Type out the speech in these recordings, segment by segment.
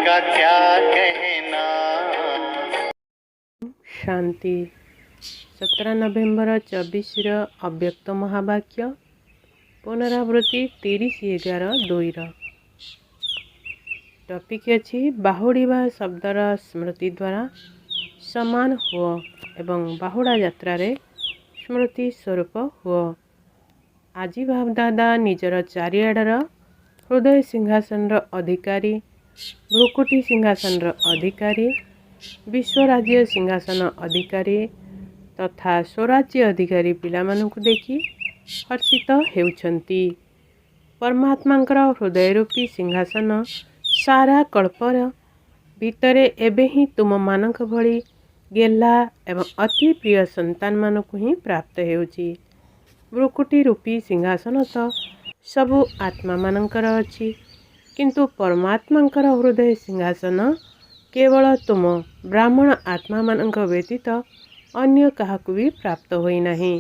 का क्या कहना। शांति 17 नवेम्बर 24 अव्यक्त महावाक्य पुनरावृत्ति 30/11/2 टॉपिक अच्छी बाहुड़ीवा शब्दर स्मृति द्वारा समान हुआ एवं बाहुड़ा यात्रा स्मृति स्वरूप हुआ। आज भावदादा निजर चारिआडर हृदय सिंहासन अधिकारी भ्रुकुटी सिंहासन अधिकारी विश्वराज्य सिंहासन अधिकारी तथा स्वराज्य अधिकारी पिलामानंकु देखि हर्षित हेउछन्ति। परमात्मांकर हृदय रूपी सिंहासन सारा कल्पर भितरे एबे ही तुम मानक भली गेला एवं अति प्रिय संतान मानकु ही प्राप्त हेउछि। भ्रुकुटी रूपी सिंहासन तो सबु आत्मा मानकर अछि, किंतु परमात्मांकर हृदय सिंहासन केवल तुम ब्राह्मण आत्मा मानक व्यतीत अन्य काहाकु भी प्राप्त होई नाही।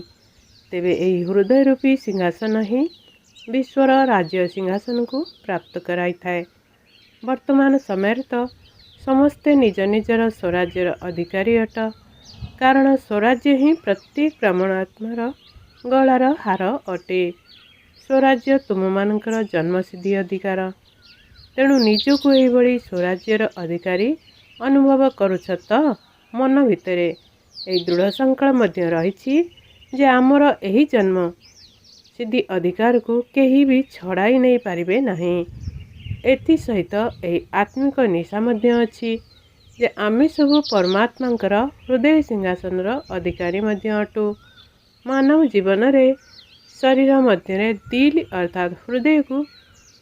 तेबे एही हृदय रूपी सिंहासन ही विश्वर राज्य सिंहासन को प्राप्त कराई थाए। वर्तमान समय तो समस्ते निज निजर स्वराज्यर अधिकारी अट, कारण स्वराज्य ही प्रत्येक ब्राह्मण आत्मार गलार हार अटे। स्वराज्य तुम मानकर जन्मसिद्धि अधिकार, तेणु निजको एभली स्वराज्यर अधिकारी अनुभव करुछ तो मन भितरे ए दृढ़ संकल्प मध्य रही जे आमर एही जन्म सिद्धि अधिकार को केही भी छड़ाई नहीं पारिबे नहीं। एथि सहित एही आत्मिक निशा मध्य अछि जे आमे सब परमात्मांकर हृदय सिंहासन अधिकारी मध्य अटु। मानव जीवन रे शरीर मध्य दिल अर्थात हृदय को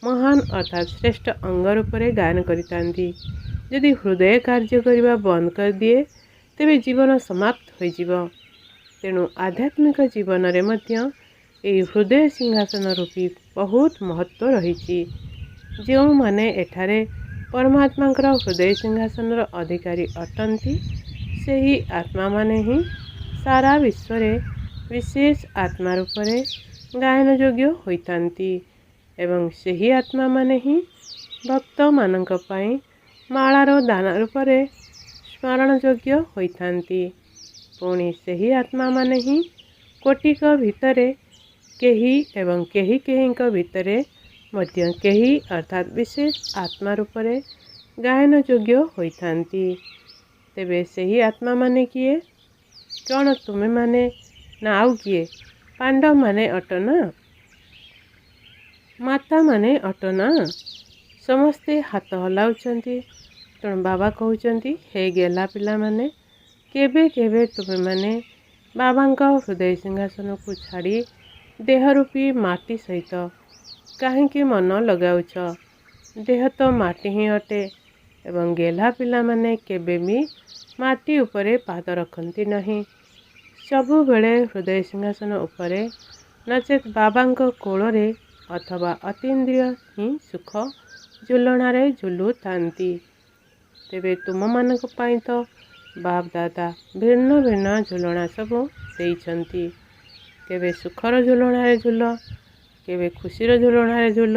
महान अर्थात श्रेष्ठ अंग रूप में गायन करितांती। यदि हृदय कार्य करने बंद कर दिए तेबे जीवन समाप्त हो जीव। तेणु आध्यात्मिक जीवन रे मध्य एई हृदय सिंहासन रूपी बहुत महत्व रही। जो माने एठारे परमात्मांकर हृदय सिंहासन अधिकारी अटंती से ही आत्मा माने ही सारा विश्व रे विशेष आत्मा रूप में गायन योग्य होइतांती एवं सेही आत्मा माने ही भक्त मानक पाई मालार दान रूप में स्मरण योग्य होइतांती। पुणी सेही आत्मा माने ही कोटिक भितरे केही एवं केही केहीक भितरे मध्य केही अर्थात विशेष आत्मा रूप में गायन योग्य होइतांती। तेबे सेही आत्मा माने किए? कौन तुमे माने ना आउ किए? पांडव माने अटना, माता माने अटना। समस्ते हाथ हलाउछंती। तेणु बाबा कहउछंती, हे गेला पिला माने केबे केबे तुमे माने बाबांक हृदय सिंहासन को छाड़ी देह रूपी माटी सहित काहेकि मन लगाउछ? देह तो माटी ही अटे एवं गेला पिला माने केबे भी माटी उपरे पाद रखती नहीं। सबु बेले हृदय सिंहासन उपरे नचेत बाबांक कोଳରେ अथवा अतीन्द्रिय ही सुख झुलणारे झुलु थांती। तेबे तुम मानक पाई तो बाप दादा भिन्न भिन्न झुलना सब देइछंती। केबे सुखर झुलणारे झुल, केबे खुशीर झुलणारे झुल,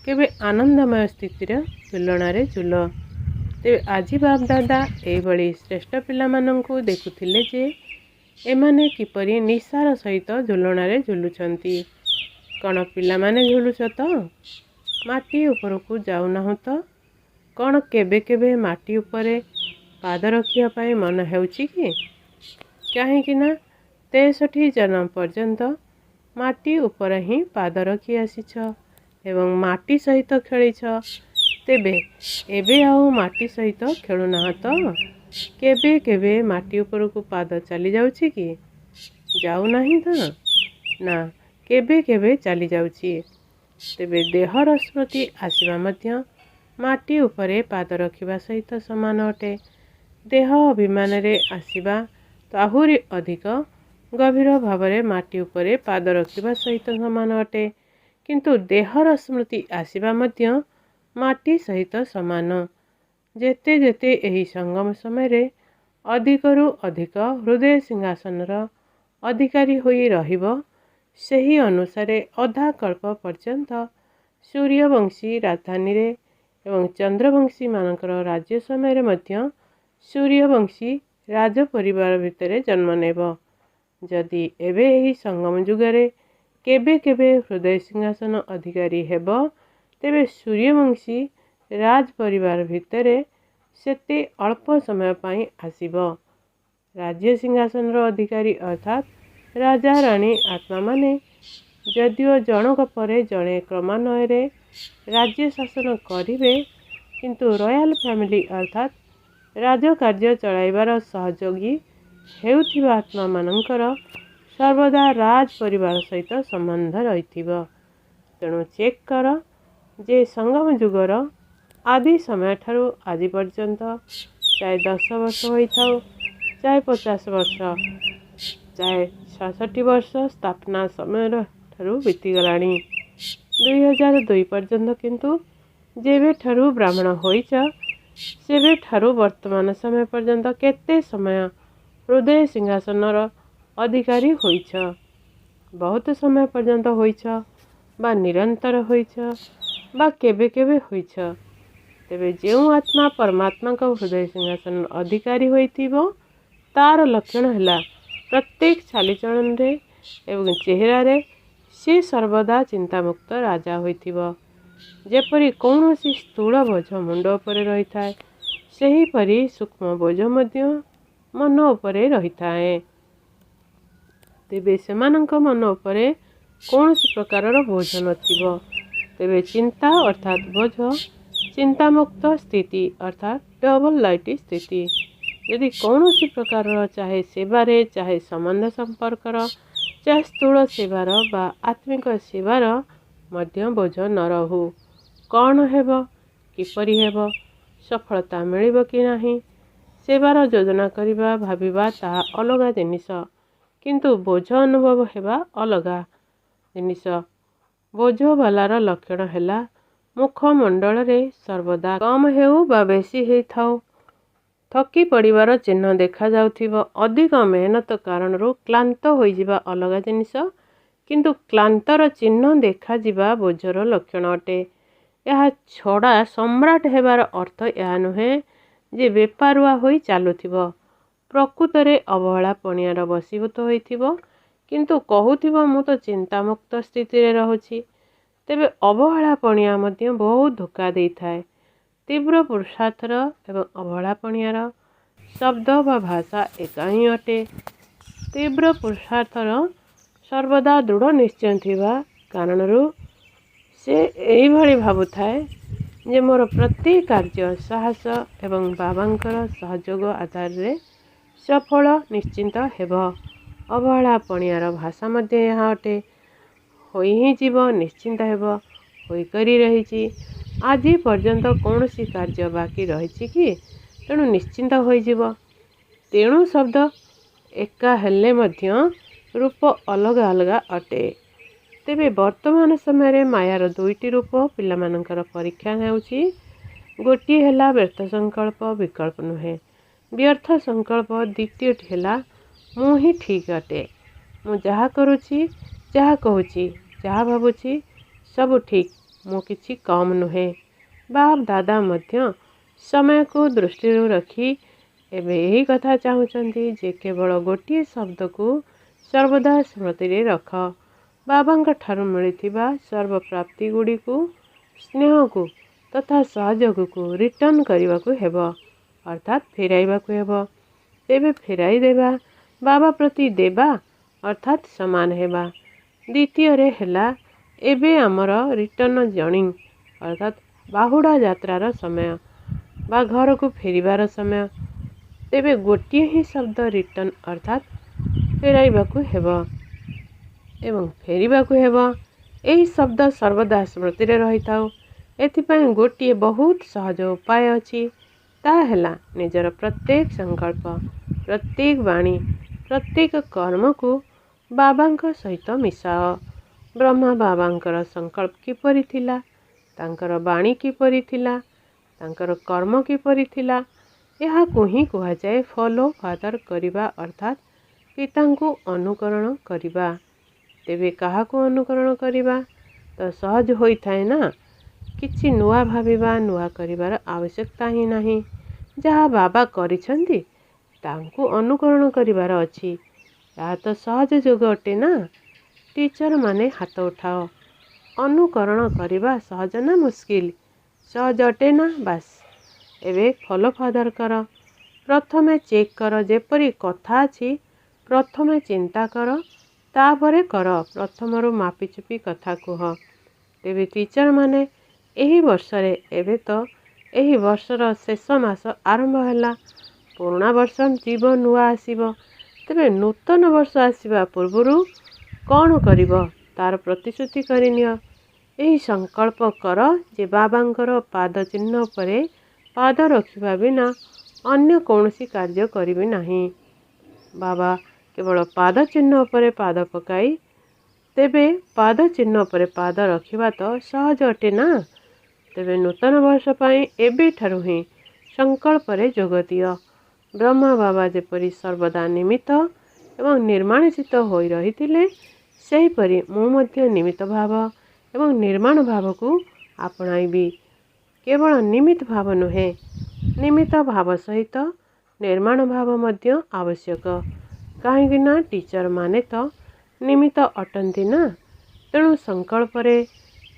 केबे आनंदमय स्थितिर झुलणारे झुल। तेबे आजी बाप दादा एभली श्रेष्ठ पिला मानंकु देखुथिले जे एमाने किपरि निसार सहित झुलणारे झुलुछंती। कौन पिला माने झुलुछ तो माटी उपरकू जाऊनाहु तो? कौन केबे केबे माटी उपरे पाद रखिया पाई मन हेउछि कि? काहेकि ना 63 जन्म पर्यंत माटी उपर ही पाद रखी आसीछ एवं माटी सहित खेलीछ। तेबे एबे आउ माटी सहित खेलुना तो? केबे केबे माटी उपरकू पाद चली जाउछि कि? जाऊ नाही तो ना, केबे केबे चली जाउछि। तेबे देहर स्मृति आसीबा मध्य माटी उपरे पाद रखिबा सहित समान अटे। देह अभिमान रे आसीबा तो आहुरी अधिक गभीर भावरे माटी उपरे पाद रखिबा सहित समान अटे, किंतु देहर स्मृति आसीबा मध्य माटी सहित समान। जेते जेते एही संगम समय रे अधिकरु अधिक हृदय सिंहासन अधिकारी होई रहिबो, ସେହି ଅନୁସାରେ ଅଧା କଳ୍ପ ପର୍ଯ୍ୟନ୍ତ ସୂର୍ଯ୍ୟବଂଶୀ ରାଜଧାନୀରେ ଏବଂ ଚନ୍ଦ୍ରବଂଶୀମାନଙ୍କର ରାଜ୍ୟ ସମୟରେ ମଧ୍ୟ ସୂର୍ଯ୍ୟବଂଶୀ ରାଜ ପରିବାର ଭିତରେ ଜନ୍ମ ନେବ। ଯଦି ଏବେ ଏହି ସଙ୍ଗମ ଯୁଗରେ କେବେ କେବେ ହୃଦୟ ସିଂହାସନ ଅଧିକାରୀ ହେବ, ତେବେ ସୂର୍ଯ୍ୟବଂଶୀ ରାଜ ପରିବାର ଭିତରେ ସେତେ ଅଳ୍ପ ସମୟ ପାଇଁ ଆସିବ। ରାଜ୍ୟ ସିଂହାସନର ଅଧିକାରୀ ଅର୍ଥାତ୍ ରାଜା ରାଣୀ ଆତ୍ମାମାନେ ଯଦିଓ ଜଣକ ପରେ ଜଣେ କ୍ରମାନ୍ୱୟରେ ରାଜ୍ୟ ଶାସନ କରିବେ, କିନ୍ତୁ ରୟାଲ ଫ୍ୟାମିଲି ଅର୍ଥାତ୍ ରାଜକାର୍ଯ୍ୟ ଚଳାଇବାର ସହଯୋଗୀ ହେଉଥିବା ଆତ୍ମାମାନଙ୍କର ସର୍ବଦା ରାଜ ପରିବାର ସହିତ ସମ୍ବନ୍ଧ ରହିଥିବ। ତେଣୁ ଚେକ୍ କର ଯେ ସଙ୍ଗମ ଯୁଗର ଆଦି ସମୟଠାରୁ ଆଜି ପର୍ଯ୍ୟନ୍ତ, ଚାହେ 10 ବର୍ଷ ହୋଇଥାଉ, ଚାହେ 50 ବର୍ଷ, ଚାହେ 66 ବର୍ଷ ସ୍ଥାପନା ସମୟର ଠାରୁ ବିତିଗଲାଣି। 2002 ପର୍ଯ୍ୟନ୍ତ କିନ୍ତୁ ଯେବେଠାରୁ ବ୍ରାହ୍ମଣ ହୋଇଛ, ସେବେଠାରୁ ବର୍ତ୍ତମାନ ସମୟ ପର୍ଯ୍ୟନ୍ତ କେତେ ସମୟ ହୃଦୟ ସିଂହାସନର ଅଧିକାରୀ ହୋଇଛ? ବହୁତ ସମୟ ପର୍ଯ୍ୟନ୍ତ ହୋଇଛ, ବା ନିରନ୍ତର ହୋଇଛ, ବା କେବେ କେବେ ହୋଇଛ? ତେବେ ଯେଉଁ ଆତ୍ମା ପରମାତ୍ମାଙ୍କ ହୃଦୟ ସିଂହାସନର ଅଧିକାରୀ ହୋଇଥିବ, ତାର ଲକ୍ଷଣ ହେଲା ପ୍ରତ୍ୟେକ ଚାଲିଚଳନରେ ଏବଂ ଚେହେରାରେ ସେ ସର୍ବଦା ଚିନ୍ତାମୁକ୍ତ ରାଜା ହୋଇଥିବ। ଯେପରି କୌଣସି ସ୍ଥୂଳ ବୋଝ ମୁଣ୍ଡ ଉପରେ ରହିଥାଏ, ସେହିପରି ସୂକ୍ଷ୍ମ ବୋଝ ମଧ୍ୟ ମନ ଉପରେ ରହିଥାଏ। ତେବେ ସେମାନଙ୍କ ମନ ଉପରେ କୌଣସି ପ୍ରକାରର ବୋଝ ନଥିବ। ତେବେ ଚିନ୍ତା ଅର୍ଥାତ୍ ବୋଝ, ଚିନ୍ତାମୁକ୍ତ ସ୍ଥିତି ଅର୍ଥାତ୍ ଡବଲ ଲାଇଟ୍ ସ୍ଥିତି। ଯଦି କୌଣସି ପ୍ରକାରର ଚାହେ ସେବାରେ, ଚାହେ ସମ୍ବନ୍ଧ ସମ୍ପର୍କର, ଚାହେ ସ୍ଥୂଳ ସେବାର ବା ଆତ୍ମିକ ସେବାର ମଧ୍ୟ ବୋଝ ନ ରହୁ। କ'ଣ ହେବ, କିପରି ହେବ, ସଫଳତା ମିଳିବ କି ନାହିଁ, ସେବାର ଯୋଜନା କରିବା, ଭାବିବା ତାହା ଅଲଗା ଜିନିଷ, କିନ୍ତୁ ବୋଝ ଅନୁଭବ ହେବା ଅଲଗା ଜିନିଷ। ବୋଝବାଲାର ଲକ୍ଷଣ ହେଲା ମୁଖମଣ୍ଡଳରେ ସର୍ବଦା କମ୍ ହେଉ ବା ବେଶୀ ହେଇଥାଉ, ଥକି ପଡ଼ିବାର ଚିହ୍ନ ଦେଖାଯାଉଥିବ। ଅଧିକ ମେହନତ କାରଣରୁ କ୍ଳାନ୍ତ ହୋଇଯିବା ଅଲଗା ଜିନିଷ, କିନ୍ତୁ କ୍ଳାନ୍ତର ଚିହ୍ନ ଦେଖାଯିବା ବୋଝର ଲକ୍ଷଣ ଅଟେ। ଏହା ଛଡ଼ା ସମ୍ରାଟ ହେବାର ଅର୍ଥ ଏହା ନୁହେଁ ଯେ ବେପାରୁଆ ହୋଇ ଚାଲୁଥିବ, ପ୍ରକୃତରେ ଅବହେଳା ପଣିଆର ବଶୀଭୂତ ହୋଇଥିବ, କିନ୍ତୁ କହୁଥିବ ମୁଁ ତ ଚିନ୍ତାମୁକ୍ତ ସ୍ଥିତିରେ ରହୁଛି। ତେବେ ଅବହେଳା ପଣିଆ ମଧ୍ୟ ବହୁତ ଧୋକା ଦେଇଥାଏ। ତୀବ୍ର ପୁରୁଷାର୍ଥର ଏବଂ ଅବହେଳା ପଣିଆର ଶବ୍ଦ ବା ଭାଷା ଏକା ହିଁ ଅଟେ। ତୀବ୍ର ପୁରୁଷାର୍ଥର ସର୍ବଦା ଦୃଢ଼ ନିଶ୍ଚୟ ଥିବା କାରଣରୁ ସେ ଏହିଭଳି ଭାବୁଥାଏ ଯେ ମୋର ପ୍ରତ୍ୟେକ କାର୍ଯ୍ୟ ସାହସ ଏବଂ ବାବାଙ୍କର ସହଯୋଗ ଆଧାରରେ ସଫଳ ନିଶ୍ଚିନ୍ତ ହେବ। ଅବହେଳା ପଣିଆର ଭାଷା ମଧ୍ୟ ଏହା ଅଟେ। ହୋଇ ହିଁ ଯିବ, ନିଶ୍ଚିନ୍ତ ହେବ, ହୋଇକରି ରହିଛି। ଆଜି ପର୍ଯ୍ୟନ୍ତ କୌଣସି କାର୍ଯ୍ୟ ବାକି ରହିଛି କି? ତେଣୁ ନିଶ୍ଚିନ୍ତ ହୋଇଯିବ। ତେଣୁ ଶବ୍ଦ ଏକା ହେଲେ ମଧ୍ୟ ରୂପ ଅଲଗା ଅଲଗା ଅଟେ। ତେବେ ବର୍ତ୍ତମାନ ସମୟରେ ମାୟାର ଦୁଇଟି ରୂପ ପିଲାମାନଙ୍କର ପରୀକ୍ଷା ହେଉଛି। ଗୋଟିଏ ହେଲା ବ୍ୟର୍ଥ ସଂକଳ୍ପ, ବିକଳ୍ପ ନୁହେଁ। ବ୍ୟର୍ଥ ସଂକଳ୍ପ ଦ୍ୱିତୀୟଟି ହେଲା ମୁଁ ହିଁ ଠିକ୍ ଅଟେ। ମୁଁ ଯାହା କରୁଛି, ଯାହା କହୁଛି, ଯାହା ଭାବୁଛି, ସବୁ ଠିକ୍, ମୁଁ କିଛି କମ୍ ନୁହେଁ। ବାପ ଦାଦା ମଧ୍ୟ ସମୟକୁ ଦୃଷ୍ଟିରୁ ରଖି ଏବେ ଏହି କଥା ଚାହୁଁଛନ୍ତି ଯେ କେବଳ ଗୋଟିଏ ଶବ୍ଦକୁ ସର୍ବଦା ସ୍ମୃତିରେ ରଖ। ବାବାଙ୍କ ଠାରୁ ମିଳିଥିବା ସର୍ବ ପ୍ରାପ୍ତି ଗୁଡ଼ିକୁ, ସ୍ନେହକୁ ତଥା ସହଯୋଗକୁ ରିଟର୍ଣ୍ଣ କରିବାକୁ ହେବ, ଅର୍ଥାତ୍ ଫେରାଇବାକୁ ହେବ। ତେବେ ଫେରାଇ ଦେବା, ବାବା ପ୍ରତି ଦେବା ଅର୍ଥାତ୍ ସମାନ ହେବା। ଦ୍ୱିତୀୟରେ ହେଲା ଏବେ ଆମର ରିଟର୍ଣ୍ଣ ଜର୍ଣ୍ଣି ଅର୍ଥାତ୍ ବାହୁଡ଼ା ଯାତ୍ରାର ସମୟ ବା ଘରକୁ ଫେରିବାର ସମୟ। ତେବେ ଗୋଟିଏ ହିଁ ଶବ୍ଦ ରିଟର୍ଣ୍ଣ ଅର୍ଥାତ୍ ଫେରାଇବାକୁ ହେବ ଏବଂ ଫେରିବାକୁ ହେବ। ଏହି ଶବ୍ଦ ସର୍ବଦା ସ୍ମୃତିରେ ରହିଥାଉ। ଏଥିପାଇଁ ଗୋଟିଏ ବହୁତ ସହଜ ଉପାୟ ଅଛି। ତାହା ହେଲା ନିଜର ପ୍ରତ୍ୟେକ ସଂକଳ୍ପ, ପ୍ରତ୍ୟେକ ବାଣୀ, ପ୍ରତ୍ୟେକ କର୍ମକୁ ବାବାଙ୍କ ସହିତ ମିଶାଅ। ବ୍ରହ୍ମା ବାବାଙ୍କର ସଂକଳ୍ପ କିପରି ଥିଲା, ତାଙ୍କର ବାଣୀ କିପରି ଥିଲା, ତାଙ୍କର କର୍ମ କିପରି ଥିଲା, ଏହାକୁ ହିଁ କୁହାଯାଏ ଫଲୋ ଫାଦର କରିବା ଅର୍ଥାତ୍ ପିତାଙ୍କୁ ଅନୁକରଣ କରିବା। ତେବେ କାହାକୁ ଅନୁକରଣ କରିବା ତ ସହଜ ହୋଇଥାଏ ନା? କିଛି ନୂଆ ଭାବିବା ନୂଆ କରିବାର ଆବଶ୍ୟକତା ହିଁ ନାହିଁ। ଯାହା ବାବା କରିଛନ୍ତି ତାଙ୍କୁ ଅନୁକରଣ କରିବାର ଅଛି। ଏହା ତ ସହଜ ଯୋଗ ଅଟେ ନା। ଟିଚର ମାନେ ହାତ ଉଠାଅ। ଅନୁକରଣ କରିବା ସହଜ ନା ମୁସ୍କିଲ? ସହଜ ଅଟେ ନା? ବାସ୍ ଏବେ ଫଲୋ ଫାଦର କର। ପ୍ରଥମେ ଚେକ୍ କର, ଯେପରି କଥା ଅଛି ପ୍ରଥମେ ଚିନ୍ତା କର ତାପରେ କର। ପ୍ରଥମରୁ ମାପିଚୁପି କଥା କୁହ। ତେବେ ଟିଚର ମାନେ ଏହି ବର୍ଷରେ, ଏବେ ତ ଏହି ବର୍ଷର ଶେଷ ମାସ ଆରମ୍ଭ ହେଲା, ପୁରୁଣା ବର୍ଷ ଯିବ, ନୂଆ ଆସିବ। ତେବେ ନୂତନ ବର୍ଷ ଆସିବା ପୂର୍ବରୁ କ'ଣ କରିବ ତାର ପ୍ରତିଶ୍ରୁତି କରିନିଅ। ଏହି ସଂକଳ୍ପ କର ଯେ ବାବାଙ୍କର ପାଦ ଚିହ୍ନ ଉପରେ ପାଦ ରଖିବା ବିନା ଅନ୍ୟ କୌଣସି କାର୍ଯ୍ୟ କରିବି ନାହିଁ। ବାବା କେବଳ ପାଦ ଚିହ୍ନ ଉପରେ ପାଦ ପକାଇ, ତେବେ ପାଦ ଚିହ୍ନ ଉପରେ ପାଦ ରଖିବା ତ ସହଜ ଅଟେ ନା। ତେବେ ନୂତନ ବର୍ଷ ପାଇଁ ଏବେଠାରୁ ହିଁ ସଂକଳ୍ପରେ ଯୋଗ ଦିଅ। ବ୍ରହ୍ମା ବାବା ଯେପରି ସର୍ବଦା ନିମିତ୍ତ ଏବଂ ନିର୍ମାଣଚିତ ହୋଇ ରହିଥିଲେ, ସେହିପରି ମୁଁ ମଧ୍ୟ ନିମିତ୍ତ ଭାବ ଏବଂ ନିର୍ମାଣ ଭାବକୁ ଆପଣାଇବି। କେବଳ ନିମିତ୍ତ ଭାବ ନୁହେଁ, ନିମିତ୍ତ ଭାବ ସହିତ ନିର୍ମାଣ ଭାବ ମଧ୍ୟ ଆବଶ୍ୟକ। କାହିଁକି ନା ଟିଚର ମାନେ ତ ନିମିତ୍ତ ଅଟନ୍ତି ନା। ତେଣୁ ସଂକଳ୍ପରେ,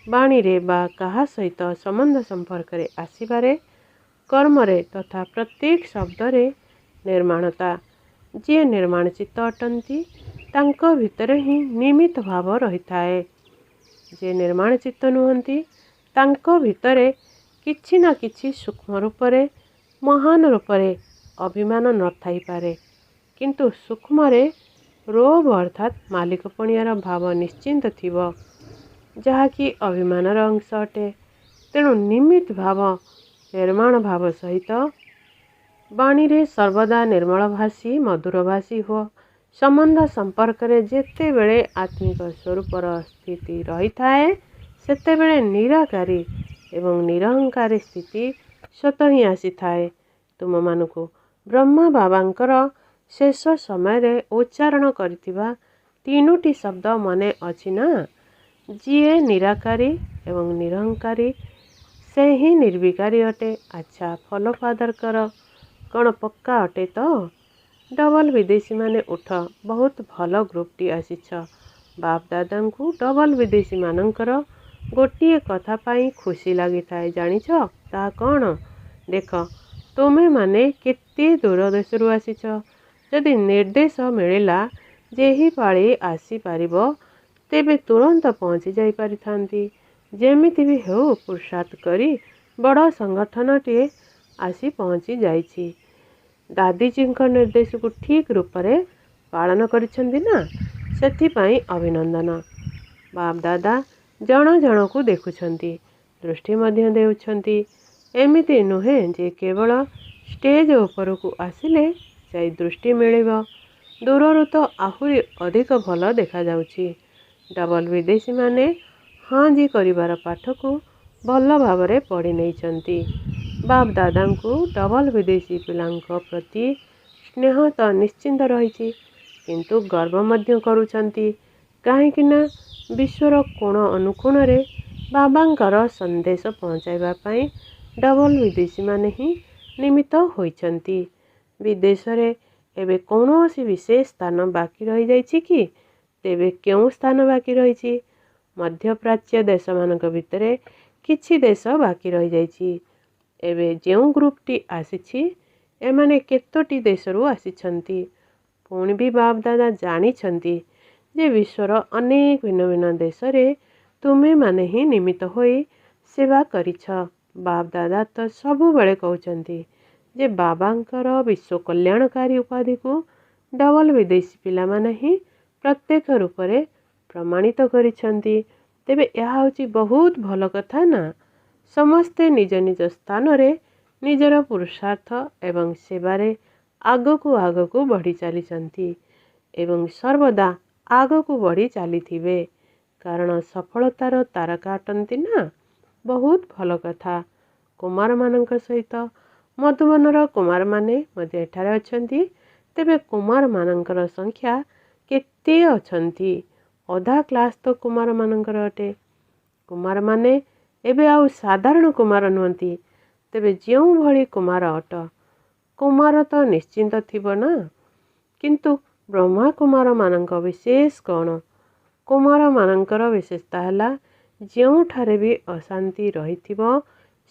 ବାଣୀରେ ବା କାହା ସହିତ ସମ୍ବନ୍ଧ ସମ୍ପର୍କରେ ଆସିବାରେ, କର୍ମରେ ତଥା ପ୍ରତ୍ୟେକ ଶବ୍ଦରେ ନିର୍ମାଣତା। ଯିଏ ନିର୍ମାଣଚିତ୍ତ ଅଟନ୍ତି ତାଙ୍କ ଭିତରେ ହିଁ ନିମିତ୍ତ ଭାବ ରହିଥାଏ। ଯିଏ ନିର୍ମାଣଚିତ୍ତ ନୁହନ୍ତି ତାଙ୍କ ଭିତରେ କିଛି ନା କିଛି ସୂକ୍ଷ୍ମ ରୂପରେ, ମହାନ ରୂପରେ ଅଭିମାନ ନଥାଇପାରେ, କିନ୍ତୁ ସୂକ୍ଷ୍ମରେ ରୋବ ଅର୍ଥାତ୍ ମାଲିକପଣିଆର ଭାବ ନିଶ୍ଚିନ୍ତ ଥିବ, ଯାହାକି ଅଭିମାନର ଅଂଶ ଅଟେ। ତେଣୁ ନିମିତ୍ତ ଭାବ ନିର୍ମାଣ ଭାବ ସହିତ ବାଣୀରେ ସର୍ବଦା ନିର୍ମଳଭାଷୀ, ମଧୁରଭାଷୀ ହୁଅ। ସମ୍ବନ୍ଧ ସମ୍ପର୍କରେ ଯେତେବେଳେ ଆତ୍ମିକ ସ୍ୱରୂପର ସ୍ଥିତି ରହିଥାଏ, ସେତେବେଳେ ନିରାକାରୀ ଏବଂ ନିରହଙ୍କାରୀ ସ୍ଥିତି ସ୍ୱତଃ ହିଁ ଆସିଥାଏ। ତୁମମାନଙ୍କୁ ବ୍ରହ୍ମା ବାବାଙ୍କର ଶେଷ ସମୟରେ ଉଚ୍ଚାରଣ କରିଥିବା 3ଟି ଶବ୍ଦ ମନେ ଅଛି ନା? ଯିଏ ନିରାକାରୀ ଏବଂ ନିରହଙ୍କାରୀ, ସେ ହିଁ ନିର୍ବିକାରୀ ଅଟେ। ଆଚ୍ଛା, ଫଲୋ ଫାଦର କର। କ'ଣ ପକ୍କା ଅଟେ ତ? ଡବଲ ବିଦେଶୀମାନେ ଉଠ। ବହୁତ ଭଲ ଗ୍ରୁପଟି ଆସିଛ। ବାପ ଦାଦାଙ୍କୁ ଡବଲ ବିଦେଶୀମାନଙ୍କର ଗୋଟିଏ କଥା ପାଇଁ ଖୁସି ଲାଗିଥାଏ, ଜାଣିଛ ତାହା କ'ଣ? ଦେଖ, ତୁମେମାନେ କେତେ ଦୂର ଦେଶରୁ ଆସିଛ। ଯଦି ନିର୍ଦ୍ଦେଶ ମିଳିଲା ଯେ ଏହି ପାଳି ଆସିପାରିବ, ତେବେ ତୁରନ୍ତ ପହଞ୍ଚି ଯାଇପାରିଥାନ୍ତି। ଯେମିତି ବି ହେଉ ପୁରୁଷାର୍ଥ କରି ବଡ଼ ସଂଗଠନଟିଏ ଆସି ପହଞ୍ଚି ଯାଇଛି। ଦାଦିଜୀଙ୍କ ନିର୍ଦ୍ଦେଶକୁ ଠିକ୍ ରୂପରେ ପାଳନ କରିଛନ୍ତି ନା, ସେଥିପାଇଁ ଅଭିନନ୍ଦନ। ବାପ ଦାଦା ଜଣ ଜଣକୁ ଦେଖୁଛନ୍ତି, ଦୃଷ୍ଟି ମଧ୍ୟ ଦେଉଛନ୍ତି। ଏମିତି ନୁହେଁ ଯେ କେବଳ ଷ୍ଟେଜ ଉପରକୁ ଆସିଲେ ଯାଇ ଦୃଷ୍ଟି ମିଳିବ, ଦୂରରୁ ତ ଆହୁରି ଅଧିକ ଭଲ ଦେଖାଯାଉଛି। ଡବଲ ବିଦେଶୀମାନେ ହାଁ-ଜି କରିବାର ପାଠକୁ ଭଲ ଭାବରେ ପଢ଼ି ନେଇଛନ୍ତି। ବାପ ଦାଦାଙ୍କୁ ଡବଲ ବିଦେଶୀ ପିଲାଙ୍କ ପ୍ରତି ସ୍ନେହ ତ ନିଶ୍ଚିନ୍ତ ରହିଛି, କିନ୍ତୁ ଗର୍ବ ମଧ୍ୟ କରୁଛନ୍ତି। କାହିଁକି ନା ବିଶ୍ୱର କୋଣ ଅନୁକୋଣରେ ବାବାଙ୍କର ସନ୍ଦେଶ ପହଞ୍ଚାଇବା ପାଇଁ ଡବଲ ବିଦେଶୀମାନେ ହିଁ ନିମିତ୍ତ ହୋଇଛନ୍ତି। ବିଦେଶରେ ଏବେ କୌଣସି ବିଶେଷ ସ୍ଥାନ ବାକି ରହିଯାଇଛି କି? ତେବେ କେଉଁ ସ୍ଥାନ ବାକି ରହିଛି? ମଧ୍ୟପ୍ରାଚ୍ୟ ଦେଶମାନଙ୍କ ଭିତରେ କିଛି ଦେଶ ବାକି ରହିଯାଇଛି। ଏବେ ଯେଉଁ ଗ୍ରୁପଟି ଆସିଛି, ଏମାନେ କେତୋଟି ଦେଶରୁ ଆସିଛନ୍ତି। ପୁଣି ବି ବାପ ଦାଦା ଜାଣିଛନ୍ତି ଯେ ବିଶ୍ୱର ଅନେକ ଭିନ୍ନ ଭିନ୍ନ ଦେଶରେ ତୁମେମାନେ ହିଁ ନିମିତ୍ତ ହୋଇ ସେବା କରିଛ। ବାପ ଦାଦା ତ ସବୁବେଳେ କହୁଛନ୍ତି ଯେ ବାବାଙ୍କର ବିଶ୍ୱ କଲ୍ୟାଣକାରୀ ଉପାଧିକୁ ଡବଲ ବିଦେଶୀ ପିଲାମାନେ ହିଁ ପ୍ରତ୍ୟକ୍ଷ ରୂପରେ ପ୍ରମାଣିତ କରିଛନ୍ତି। ତେବେ ଏହା ହେଉଛି ବହୁତ ଭଲ କଥା ନା? ସମସ୍ତେ ନିଜ ନିଜ ସ୍ଥାନରେ ନିଜର ପୁରୁଷାର୍ଥ ଏବଂ ସେବାରେ ଆଗକୁ ଆଗକୁ ବଢ଼ି ଚାଲିଛନ୍ତି ଏବଂ ସର୍ବଦା ଆଗକୁ ବଢ଼ି ଚାଲିଥିବେ, କାରଣ ସଫଳତାର ତାରକା ଅଟନ୍ତି ନା। ବହୁତ ଭଲ କଥା। କୁମାରମାନଙ୍କ ସହିତ ମଧୁବନର କୁମାରମାନେ ମଧ୍ୟ ଏଠାରେ ଅଛନ୍ତି। ତେବେ କୁମାରମାନଙ୍କର ସଂଖ୍ୟା କେତେ ଅଛନ୍ତି? ଅଧା କ୍ଲାସ୍ ତ କୁମାରମାନଙ୍କର ଅଟେ। କୁମାରମାନେ ଏବେ ଆଉ ସାଧାରଣ କୁମାର ନୁହନ୍ତି। ତେବେ ଯେଉଁଭଳି କୁମାର ଅଟ, କୁମାର ତ ନିଶ୍ଚିନ୍ତ ଥିବ ନା। କିନ୍ତୁ ବ୍ରହ୍ମା କୁମାରମାନଙ୍କ ବିଶେଷ କ'ଣ? କୁମାରମାନଙ୍କର ବିଶେଷତା ହେଲା ଯେଉଁଠାରେ ବି ଅଶାନ୍ତି ରହିଥିବ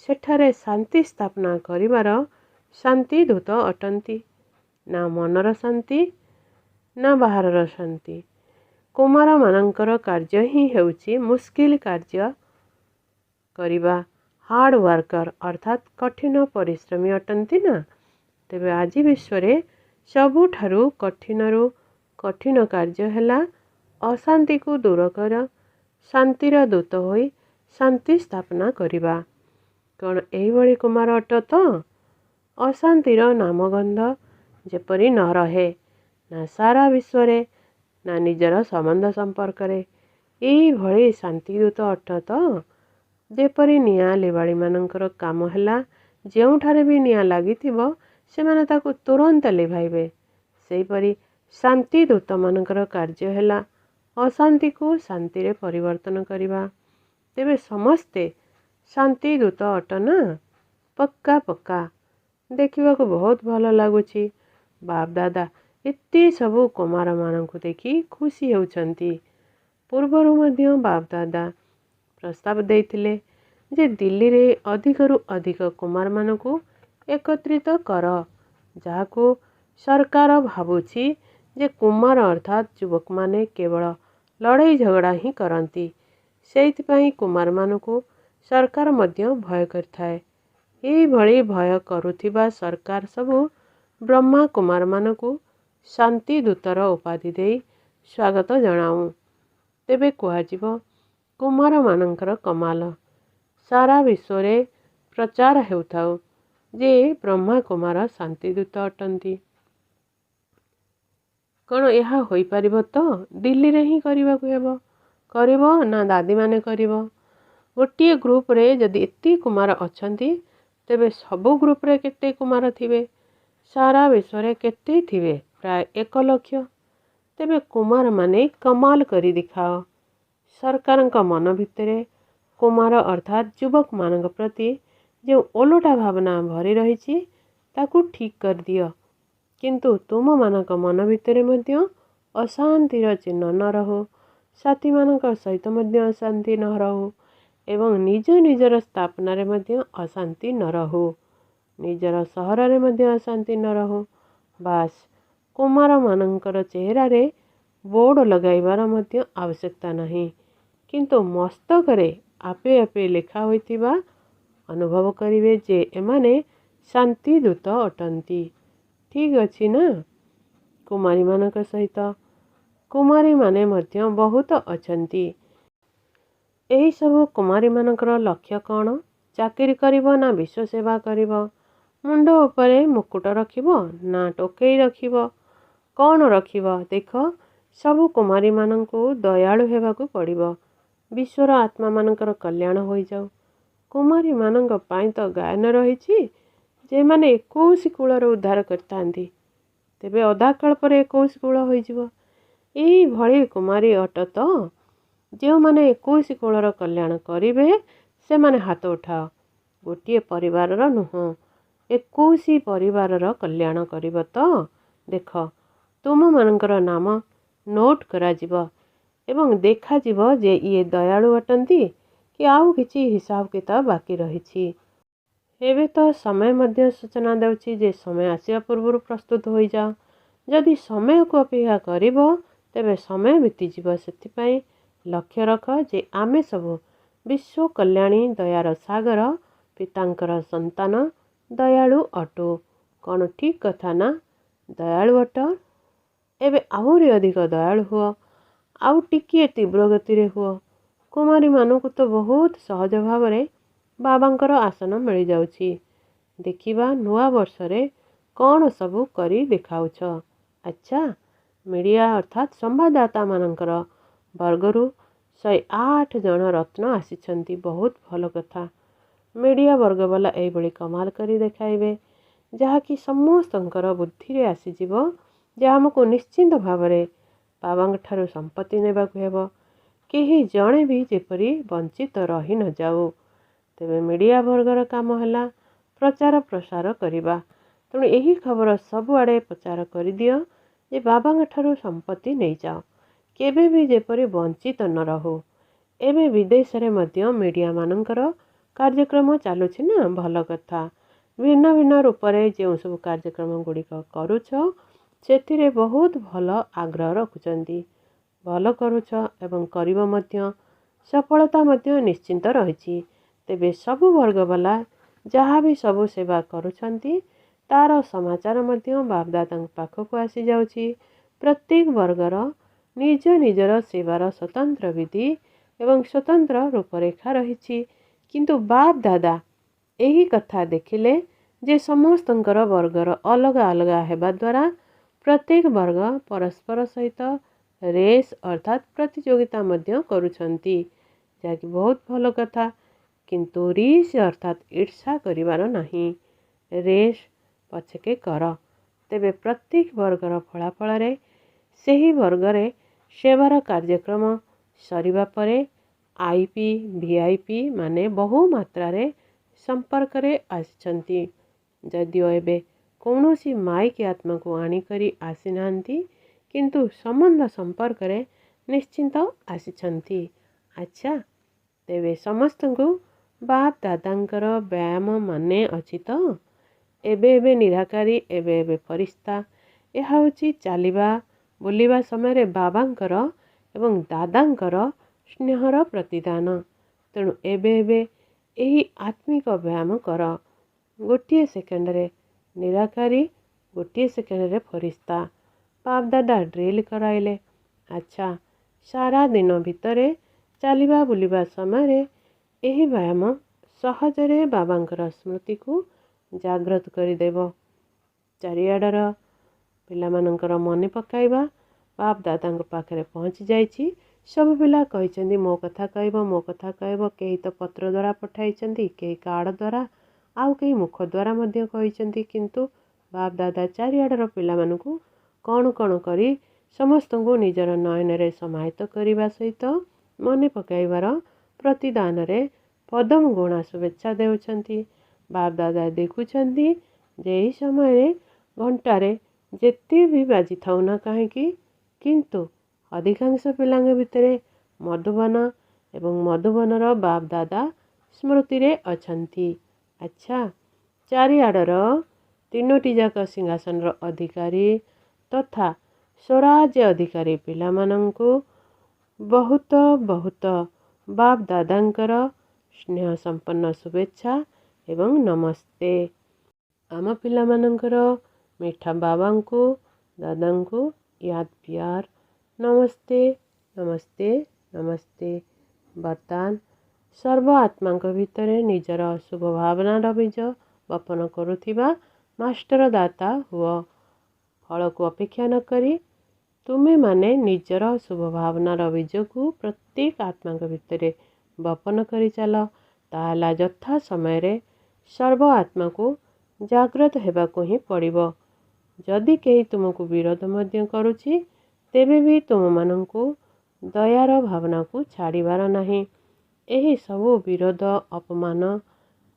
ସେଠାରେ ଶାନ୍ତି ସ୍ଥାପନା କରିବାର ଶାନ୍ତି ଦୂତ ଅଟନ୍ତି। ନା ମନର ଶାନ୍ତି, ନା ବାହାରର ଶାନ୍ତି। କୁମାରମାନଙ୍କର କାର୍ଯ୍ୟ ହିଁ ହେଉଛି ମୁସ୍କିଲ କାର୍ଯ୍ୟ କରିବା, ହାର୍ଡ଼ ୱାର୍କର ଅର୍ଥାତ୍ କଠିନ ପରିଶ୍ରମୀ ଅଟନ୍ତି ନା। ତେବେ ଆଜି ବିଶ୍ୱରେ ସବୁଠାରୁ କଠିନରୁ କଠିନ କାର୍ଯ୍ୟ ହେଲା ଅଶାନ୍ତିକୁ ଦୂର କର, ଶାନ୍ତିର ଦୂତ ହୋଇ ଶାନ୍ତି ସ୍ଥାପନା କରିବା। କ'ଣ ଏହିଭଳି କୁମାର ଅଟ ତ? ଅଶାନ୍ତିର ନାମଗନ୍ଧ ଯେପରି ନ ରହେ, ନା ସାରା ବିଶ୍ୱରେ, ନା ନିଜର ସମ୍ବନ୍ଧ ସମ୍ପର୍କରେ। ଏଇଭଳି ଶାନ୍ତିଦୂତ ଅଟ ତ? ଯେପରି ନିଆଁ ଲିଭାଳିମାନଙ୍କର କାମ ହେଲା ଯେଉଁଠାରେ ବି ନିଆଁ ଲାଗିଥିବ ସେମାନେ ତାକୁ ତୁରନ୍ତ ଲିଭାଇବେ। ସେହିପରି ଶାନ୍ତି ଦୂତମାନଙ୍କର କାର୍ଯ୍ୟ ହେଲା ଅଶାନ୍ତିକୁ ଶାନ୍ତିରେ ପରିବର୍ତ୍ତନ କରିବା। ତେବେ ସମସ୍ତେ ଶାନ୍ତି ଦୂତ ଅଟ ନା? ପକ୍କା ପକ୍କା। ଦେଖିବାକୁ ବହୁତ ଭଲ ଲାଗୁଛି। ବାପ ଦାଦା ଏତେ ସବୁ କୁମାରମାନଙ୍କୁ ଦେଖି ଖୁସି ହେଉଛନ୍ତି। ପୂର୍ବରୁ ମଧ୍ୟ ବାପ ଦାଦା ପ୍ରସ୍ତାବ ଦେଇଥିଲେ ଯେ ଦିଲ୍ଲୀରେ ଅଧିକରୁ ଅଧିକ କୁମାରମାନଙ୍କୁ ଏକତ୍ରିତ କର। ଯାହାକୁ ସରକାର ଭାବୁଛି ଯେ କୁମାର ଅର୍ଥାତ୍ ଯୁବକମାନେ କେବଳ ଲଢ଼େଇ ଝଗଡ଼ା ହିଁ କରନ୍ତି। ସେଇଥିପାଇଁ କୁମାରମାନଙ୍କୁ ସରକାର ମଧ୍ୟ ଭୟ କରିଥାଏ। ଏହିଭଳି ଭୟ କରୁଥିବା ସରକାର ସବୁ ବ୍ରହ୍ମା କୁମାରମାନଙ୍କୁ ଶାନ୍ତି ଦୂତର ଉପାଧି ଦେଇ ସ୍ୱାଗତ ଜଣାଉ। ତେବେ କୁହାଯିବ କୁମାରମାନଙ୍କର କମାଲ। ସାରା ବିଶ୍ୱରେ ପ୍ରଚାର ହେଉଥାଉ ଯେ ବ୍ରହ୍ମା କୁମାର ଶାନ୍ତିଦୂତ ଅଟନ୍ତି। କ'ଣ ଏହା ହୋଇପାରିବ ତ? ଦିଲ୍ଲୀରେ ହିଁ କରିବାକୁ ହେବ। କରିବ ନା ଦାଦୀମାନେ କରିବ? ଗୋଟିଏ ଗ୍ରୁପରେ ଯଦି ଏତେ କୁମାର ଅଛନ୍ତି ତେବେ ସବୁ ଗ୍ରୁପରେ କେତେ କୁମାର ଥିବେ? ସାରା ବିଶ୍ୱରେ କେତେ ଥିବେ? ପ୍ରାୟ 1 ଲକ୍ଷ। ତେବେ କୁମାରମାନେ କମାଲ କରି ଦେଖାଅ। ସରକାରଙ୍କ ମନ ଭିତରେ କୁମାର ଅର୍ଥାତ୍ ଯୁବକମାନଙ୍କ ପ୍ରତି ଯେଉଁ ଓଲଟା ଭାବନା ଭରି ରହିଛି ତାକୁ ଠିକ୍ କରିଦିଅ। କିନ୍ତୁ ତୁମମାନଙ୍କ ମନ ଭିତରେ ମଧ୍ୟ ଅଶାନ୍ତିର ଚିହ୍ନ ନ ରହୁ, ସାଥୀମାନଙ୍କ ସହିତ ମଧ୍ୟ ଅଶାନ୍ତି ନ ରହୁ ଏବଂ ନିଜ ନିଜର ସ୍ଥାପନାରେ ମଧ୍ୟ ଅଶାନ୍ତି ନ ରହୁ, ନିଜର ସହରରେ ମଧ୍ୟ ଅଶାନ୍ତି ନ ରହୁ। ବାସ୍, କୁମାରମାନଙ୍କର ଚେହେରାରେ ବୋର୍ଡ଼ ଲଗାଇବାର ମଧ୍ୟ ଆବଶ୍ୟକତା ନାହିଁ। କିନ୍ତୁ ମସ୍ତକରେ ଆପେ ଆପେ ଲେଖା ହୋଇଥିବା ଅନୁଭବ କରିବେ ଯେ ଏମାନେ ଶାନ୍ତିଦୂତ ଅଟନ୍ତି। ଠିକ୍ ଅଛି ନା? କୁମାରୀମାନଙ୍କ ସହିତ କୁମାରୀମାନେ ମଧ୍ୟ ବହୁତ ଅଛନ୍ତି। ଏହିସବୁ କୁମାରୀମାନଙ୍କର ଲକ୍ଷ୍ୟ କ'ଣ? ଚାକିରି କରିବ ନା ବିଶ୍ୱ ସେବା କରିବ? ମୁଣ୍ଡ ଉପରେ ମୁକୁଟ ରଖିବ ନା ଟୋକେଇ ରଖିବ? କ'ଣ ରଖିବ? ଦେଖ, ସବୁ କୁମାରୀମାନଙ୍କୁ ଦୟାଳୁ ହେବାକୁ ପଡ଼ିବ। ବିଶ୍ୱର ଆତ୍ମାମାନଙ୍କର କଲ୍ୟାଣ ହୋଇଯାଉ। କୁମାରୀମାନଙ୍କ ପାଇଁ ତ ଗାୟନ ରହିଛି ଯେମାନେ 21 କୂଳର ଉଦ୍ଧାର କରିଥାନ୍ତି। ତେବେ ଅଧାକଳ୍ପରେ 21 କୂଳ ହୋଇଯିବ। ଏହିଭଳି କୁମାରୀ ଅଟ ତ? ଯେଉଁମାନେ 21 କୂଳର କଲ୍ୟାଣ କରିବେ ସେମାନେ ହାତ ଉଠାଅ। ଗୋଟିଏ ପରିବାରର ନୁହଁ, 21 ପରିବାରର କଲ୍ୟାଣ କରିବ ତ? ଦେଖ, ତୁମମାନଙ୍କର ନାମ ନୋଟ୍ କରାଯିବ ଏବଂ ଦେଖାଯିବ ଯେ ଇଏ ଦୟାଳୁ ଅଟନ୍ତି କି ଆଉ କିଛି ହିସାବ କିତାବ ବାକି ରହିଛି। ଏବେ ତ ସମୟ ମଧ୍ୟ ସୂଚନା ଦେଉଛି ଯେ ସମୟ ଆସିବା ପୂର୍ବରୁ ପ୍ରସ୍ତୁତ ହୋଇଯାଅ। ଯଦି ସମୟକୁ ଅପେକ୍ଷା କରିବ ତେବେ ସମୟ ବିତିଯିବ। ସେଥିପାଇଁ ଲକ୍ଷ୍ୟ ରଖ ଯେ ଆମେ ସବୁ ବିଶ୍ୱ କଲ୍ୟାଣୀ ଦୟାର ସାଗର ପିତାଙ୍କର ସନ୍ତାନ ଦୟାଳୁ ଅଟୁ। କ'ଣ ଠିକ୍ କଥା ନା? ଦୟାଳୁ ଅଟ? ଏବେ ଆହୁରି ଅଧିକ ଦୟାଳୁ ହୁଅ। ଆଉ ଟିକିଏ ତୀବ୍ର ଗତିରେ ହୁଅ। କୁମାରୀମାନଙ୍କୁ ତ ବହୁତ ସହଜ ଭାବରେ ବାବାଙ୍କର ଆସନ ମିଳିଯାଉଛି। ଦେଖିବା ନୂଆ ବର୍ଷରେ କ'ଣ ସବୁ କରି ଦେଖାଉଛ। ଆଚ୍ଛା, ମିଡ଼ିଆ ଅର୍ଥାତ୍ ସମ୍ବାଦଦାତାମାନଙ୍କର ବର୍ଗରୁ 108 ଜଣ ରତ୍ନ ଆସିଛନ୍ତି। ବହୁତ ଭଲ କଥା। ମିଡ଼ିଆ ବର୍ଗବାଲା ଏହିଭଳି କମାଲ କରି ଦେଖାଇବେ ଯାହାକି ସମସ୍ତଙ୍କର ବୁଦ୍ଧିରେ ଆସିଯିବ ଯେ ଆମକୁ ନିଶ୍ଚିନ୍ତ ଭାବରେ ବାବାଙ୍କଠାରୁ ସମ୍ପତ୍ତି ନେବାକୁ ହେବ। କେହି ଜଣେ ବି ଯେପରି ବଞ୍ଚିତ ରହି ନ ଯାଉ। ତେବେ ମିଡ଼ିଆ ବର୍ଗର କାମ ହେଲା ପ୍ରଚାର ପ୍ରସାର କରିବା। ତେଣୁ ଏହି ଖବର ସବୁଆଡ଼େ ପ୍ରଚାର କରିଦିଅ ଯେ ବାବାଙ୍କ ଠାରୁ ସମ୍ପତ୍ତି ନେଇଯାଅ, କେବେ ବି ଯେପରି ବଞ୍ଚିତ ନ ରହୁ। ଏବେ ବିଦେଶରେ ମଧ୍ୟ ମିଡ଼ିଆମାନଙ୍କର କାର୍ଯ୍ୟକ୍ରମ ଚାଲୁଛି ନା, ଭଲ କଥା। ଭିନ୍ନ ଭିନ୍ନ ରୂପରେ ଯେଉଁ ସବୁ କାର୍ଯ୍ୟକ୍ରମ ଗୁଡ଼ିକ କରୁଛ ସେଥିରେ ବହୁତ ଭଲ ଆଗ୍ରହ ରଖୁଛନ୍ତି। ଭଲ କରୁଛ ଏବଂ କରିବ ମଧ୍ୟ, ସଫଳତା ମଧ୍ୟ ନିଶ୍ଚିନ୍ତ ରହିଛି। ତେବେ ସବୁ ବର୍ଗବାଲା ଯାହା ବି ସବୁ ସେବା କରୁଛନ୍ତି ତାର ସମାଚାର ମଧ୍ୟ ବାପଦାଦାଙ୍କ ପାଖକୁ ଆସିଯାଉଛି। ପ୍ରତ୍ୟେକ ବର୍ଗର ନିଜ ନିଜର ସେବାର ସ୍ୱତନ୍ତ୍ର ବିଧି ଏବଂ ସ୍ୱତନ୍ତ୍ର ରୂପରେଖା ରହିଛି। କିନ୍ତୁ ବାପ ଦାଦା ଏହି କଥା ଦେଖିଲେ ଯେ ସମସ୍ତଙ୍କର ବର୍ଗର ଅଲଗା ଅଲଗା ହେବା ଦ୍ୱାରା ପ୍ରତ୍ୟେକ ବର୍ଗ ପରସ୍ପର ସହିତ ରେସ୍ ଅର୍ଥାତ୍ ପ୍ରତିଯୋଗିତା ମଧ୍ୟ କରୁଛନ୍ତି, ଯାହାକି ବହୁତ ଭଲ କଥା। କିନ୍ତୁ ରିସ୍ ଅର୍ଥାତ୍ ଈର୍ଷା କରିବାର ନାହିଁ। ରେସ୍ ପଛକେ କର। ତେବେ ପ୍ରତ୍ୟେକ ବର୍ଗର ଫଳାଫଳରେ ସେହି ବର୍ଗରେ ସେବାର କାର୍ଯ୍ୟକ୍ରମ ସରିବା ପରେ IP VIP ମାନେ ବହୁ ମାତ୍ରାରେ ସମ୍ପର୍କରେ ଆସିଛନ୍ତି। ଯଦିଓ ଏବେ କୌଣସି ମାଇକି ଆତ୍ମାକୁ ଆଣିକରି ଆସିନାହାନ୍ତି, କିନ୍ତୁ ସମ୍ବନ୍ଧ ସମ୍ପର୍କରେ ନିଶ୍ଚିନ୍ତ ଆସିଛନ୍ତି। ଆଚ୍ଛା, ତେବେ ସମସ୍ତଙ୍କୁ ବାପ ଦାଦାଙ୍କର ବ୍ୟାୟାମ ମାନେ ଅଛି ତ? ଏବେ ନିରାକାରୀ, ଏବେ ଫରିସ୍ତା। ଏହା ହେଉଛି ଚାଲିବା ବୁଲିବା ସମୟରେ ବାବାଙ୍କର ଏବଂ ଦାଦାଙ୍କର ସ୍ନେହର ପ୍ରତିଦାନ। ତେଣୁ ଏବେ ଏହି ଆତ୍ମିକ ବ୍ୟାୟାମ କର। ଗୋଟିଏ ସେକେଣ୍ଡରେ ନିରାକାରୀ, ଗୋଟିଏ ସେକେଣ୍ଡରେ ଫରିସ୍ତା। ବାପ ଦାଦା ଡ୍ରିଲ୍ କରାଇଲେ। ଆଚ୍ଛା, ସାରା ଦିନ ଭିତରେ ଚାଲିବା ବୁଲିବା ସମୟରେ ଏହି ବ୍ୟାୟାମ ସହଜରେ ବାବାଙ୍କର ସ୍ମୃତିକୁ ଜାଗ୍ରତ କରିଦେବ। ଚାରିଆଡ଼ର ପିଲାମାନଙ୍କର ମନେ ପକାଇବା ବାପ ଦାଦାଙ୍କ ପାଖରେ ପହଞ୍ଚି ଯାଇଛି। ସବୁ ପିଲା କହିଛନ୍ତି ମୋ କଥା କହିବ, ମୋ କଥା କହିବ। କେହି ତ ପତ୍ର ଦ୍ୱାରା ପଠାଇଛନ୍ତି, କେହି କାର୍ଡ଼ ଦ୍ୱାରା, ଆଉ କେହି ମୁଖ ଦ୍ୱାରା ମଧ୍ୟ କହିଛନ୍ତି। କିନ୍ତୁ ବାପ ଦାଦା ଚାରିଆଡ଼ର ପିଲାମାନଙ୍କୁ କ'ଣ କ'ଣ କରି ସମସ୍ତଙ୍କୁ ନିଜର ନୟନରେ ସମାହିତ କରିବା ସହିତ ମନେ ପକାଇବାର ପ୍ରତିଦାନରେ ପଦମ ଗୁଣା ଶୁଭେଚ୍ଛା ଦେଉଛନ୍ତି। ବାପ ଦାଦା ଦେଖୁଛନ୍ତି ଯେ ଏହି ସମୟରେ ଘଣ୍ଟାରେ ଯେତେ ବି ବାଜିଥାଉ ନା କାହିଁକି, କିନ୍ତୁ ଅଧିକାଂଶ ପିଲାଙ୍କ ଭିତରେ ମଧୁବନ ଏବଂ ମଧୁବନର ବାପ ଦାଦା ସ୍ମୃତିରେ ଅଛନ୍ତି। ଆଚ୍ଛା, ଚାରିଆଡ଼ର ତିନୋଟି ଯାକ ସିଂହାସନର ଅଧିକାରୀ ତଥା ସ୍ୱରାଜ୍ୟ ଅଧିକାରୀ ପିଲାମାନଙ୍କୁ ବହୁତ ବହୁତ ବାପ ଦାଦାଙ୍କର ସ୍ନେହ ସମ୍ପନ୍ନ ଶୁଭେଚ୍ଛା ଏବଂ ନମସ୍ତେ। ଆମ ପିଲାମାନଙ୍କର ମିଠା ବାବାଙ୍କୁ ଦାଦାଙ୍କୁ ୟାଦ ପ୍ୟାର ନମସ୍ତେ ନମସ୍ତେ ନମସ୍ତେ। ବର୍ତ୍ତମାନ ସର୍ବ ଆତ୍ମାଙ୍କ ଭିତରେ ନିଜର ଶୁଭ ଭାବନାର ବୀଜ ବପନ କରୁଥିବା ମାଷ୍ଟର ଦାତା ହୁଅ। ଫଳକୁ ଅପେକ୍ଷା ନ କରି ତୁମେମାନେ ନିଜର ଶୁଭ ଭାବନାର ବୀଜକୁ ପ୍ରତ୍ୟେକ ଆତ୍ମାଙ୍କ ଭିତରେ ବପନ କରିଚାଲ। ତାହେଲା ଯଥା ସମୟରେ ସର୍ବ ଆତ୍ମାକୁ ଜାଗ୍ରତ ହେବାକୁ ହିଁ ପଡ଼ିବ। ଯଦି କେହି ତୁମକୁ ବିରୋଧ ମଧ୍ୟ କରୁଛି, ତେବେ ବି ତୁମମାନଙ୍କୁ ଦୟାର ଭାବନାକୁ ଛାଡ଼ିବାର ନାହିଁ। ଏହି ସବୁ ବିରୋଧ, ଅପମାନ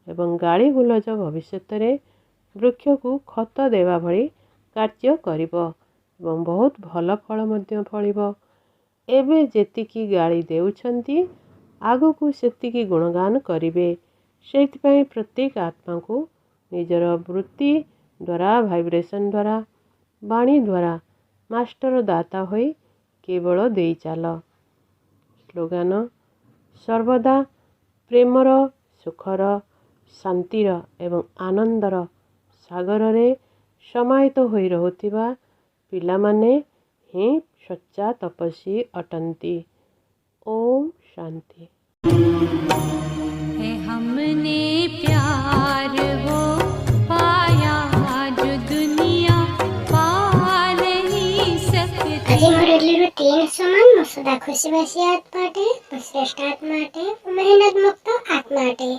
ଏବଂ ଗାଳି ଗୁଲଜ ଭବିଷ୍ୟତରେ ବୃକ୍ଷକୁ ଖତ ଦେବା ଭଳି କାର୍ଯ୍ୟ କରିବ ଏବଂ ବହୁତ ଭଲ ଫଳ ମଧ୍ୟ ଫଳିବ। ଏବେ ଯେତିକି ଗାଳି ଦେଉଛନ୍ତି, ଆଗକୁ ସେତିକି ଗୁଣଗାନ କରିବେ। ସେଇଥିପାଇଁ ପ୍ରତ୍ୟେକ ଆତ୍ମାକୁ ନିଜର ବୃତ୍ତି ଦ୍ୱାରା, ଭାଇବ୍ରେସନ୍ ଦ୍ୱାରା, ବାଣୀ ଦ୍ୱାରା ମାଷ୍ଟର ଦାତା ହୋଇ କେବଳ ଦେଇ ଚାଲ। ସ୍ଲୋଗାନ: ସର୍ବଦା ପ୍ରେମର, ସୁଖର, ଶାନ୍ତିର ଏବଂ ଆନନ୍ଦର ସାଗରରେ ସମାହିତ ହୋଇ ରହୁଥିବା ପିଲାମାନେ ହିଁ ସଚ୍ଚା ତପସ୍ୱୀ ଅଟନ୍ତି। ଓମ୍ ଶାନ୍ତି। हमने प्यार वो पाया जो दुनिया पा नहीं सकती। આજે મારો એટલી રૂટીન સમાન સદા ખુશી વાસી આત્મા માટે, શ્રેષ્ઠ આત્મા માટે, મહેનત મુક્ત આત્મા માટે.